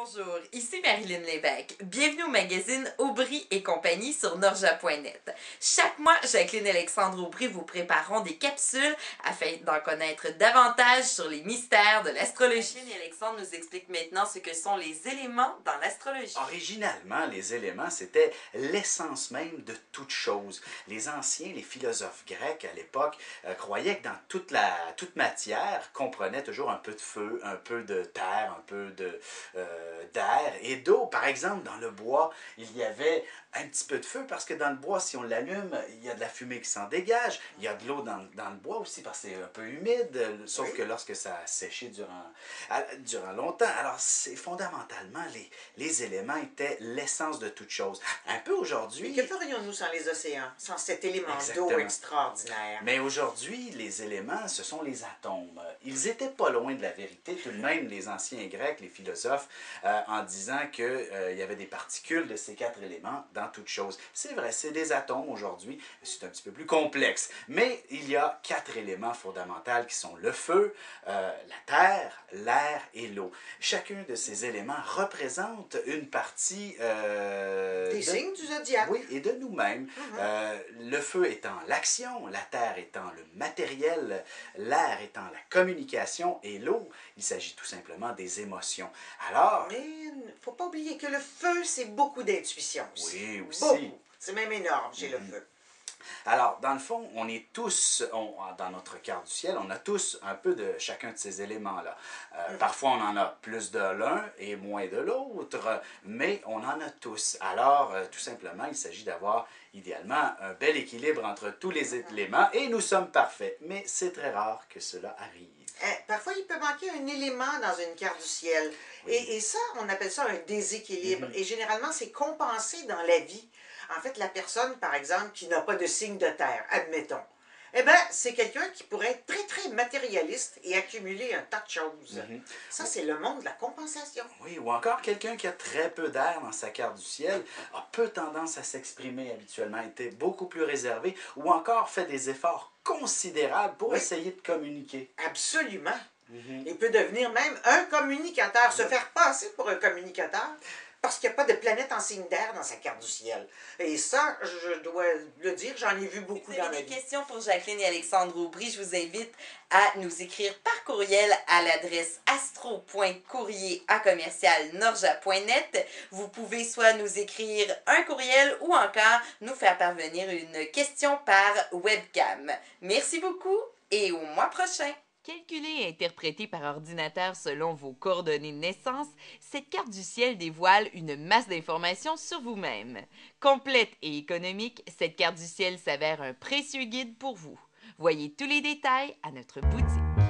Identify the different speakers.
Speaker 1: Bonjour, ici Marilyn Lévesque. Bienvenue au magazine Aubry et compagnie sur Norja.net. Chaque mois, Jacqueline et Alexandre Aubry vous prépareront des capsules afin d'en connaître davantage sur les mystères de l'astrologie. Jacqueline et Alexandre nous expliquent maintenant ce que sont les éléments dans l'astrologie.
Speaker 2: Originalement, les éléments, c'était l'essence même de toute chose. Les anciens, les philosophes grecs à l'époque, croyaient que dans toute matière comprenait toujours un peu de feu, un peu de terre, un peu d'air et d'eau. Par exemple, dans le bois, il y avait un petit peu de feu parce que dans le bois, si on l'allume, il y a de la fumée qui s'en dégage. Il y a de l'eau dans le bois aussi parce que c'est un peu humide, sauf que lorsque ça a séché durant longtemps. Alors, c'est fondamentalement, les éléments étaient l'essence de toute chose. Un peu aujourd'hui...
Speaker 3: Mais que ferions-nous sans les océans, sans cet élément d'eau extraordinaire?
Speaker 2: Mais aujourd'hui, les éléments, ce sont les atomes. Ils étaient pas loin de la vérité, tout de même, les anciens Grecs, les philosophes, en disant qu'il y avait des particules de ces 4 éléments dans toute chose. C'est vrai, c'est des atomes aujourd'hui, c'est un petit peu plus complexe, mais il y a 4 éléments fondamentaux qui sont le feu, la terre, l'air et l'eau. Chacun de ces éléments représente une partie...
Speaker 3: des signes du zodiaque.
Speaker 2: Oui, et de nous-mêmes. Le feu étant l'action, la terre étant le matériel, l'air étant la communication et l'eau, il s'agit tout simplement des émotions. Alors...
Speaker 3: Mais il ne faut pas oublier que le feu, c'est beaucoup d'intuition aussi.
Speaker 2: Oui, aussi.
Speaker 3: Beaucoup. C'est même énorme chez le feu.
Speaker 2: Alors, dans le fond, on est tous, dans notre carte du ciel, on a tous un peu de chacun de ces éléments-là. Parfois, on en a plus de l'un et moins de l'autre, mais on en a tous. Alors, tout simplement, il s'agit d'avoir idéalement un bel équilibre entre tous les éléments, et nous sommes parfaits. Mais c'est très rare que cela arrive.
Speaker 3: Parfois, il peut manquer un élément dans une carte du ciel. Oui. Et ça, on appelle ça un déséquilibre. Et généralement, c'est compensé dans la vie. En fait, la personne, par exemple, qui n'a pas de signe de terre, admettons, eh bien, c'est quelqu'un qui pourrait être très, très matérialiste et accumuler un tas de choses. Ça, c'est le monde de la compensation.
Speaker 2: Oui, ou encore quelqu'un qui a très peu d'air dans sa carte du ciel a peu tendance à s'exprimer habituellement, était beaucoup plus réservé, ou encore fait des efforts considérables pour essayer de communiquer.
Speaker 3: Absolument. Il peut devenir même un communicateur, se faire passer pour un communicateur, parce qu'il n'y a pas de planète en signe d'air dans sa carte du ciel. Et ça, je dois le dire, j'en ai vu beaucoup dans ma vie.
Speaker 1: Si vous avez des questions pour Jacqueline et Alexandre Aubry, je vous invite à nous écrire par courriel à l'adresse astro.courrier@norja.net. Vous pouvez soit nous écrire un courriel ou encore nous faire parvenir une question par webcam. Merci beaucoup et au mois prochain! Calculée et interprétée par ordinateur selon vos coordonnées de naissance, cette carte du ciel dévoile une masse d'informations sur vous-même. Complète et économique, cette carte du ciel s'avère un précieux guide pour vous. Voyez tous les détails à notre boutique.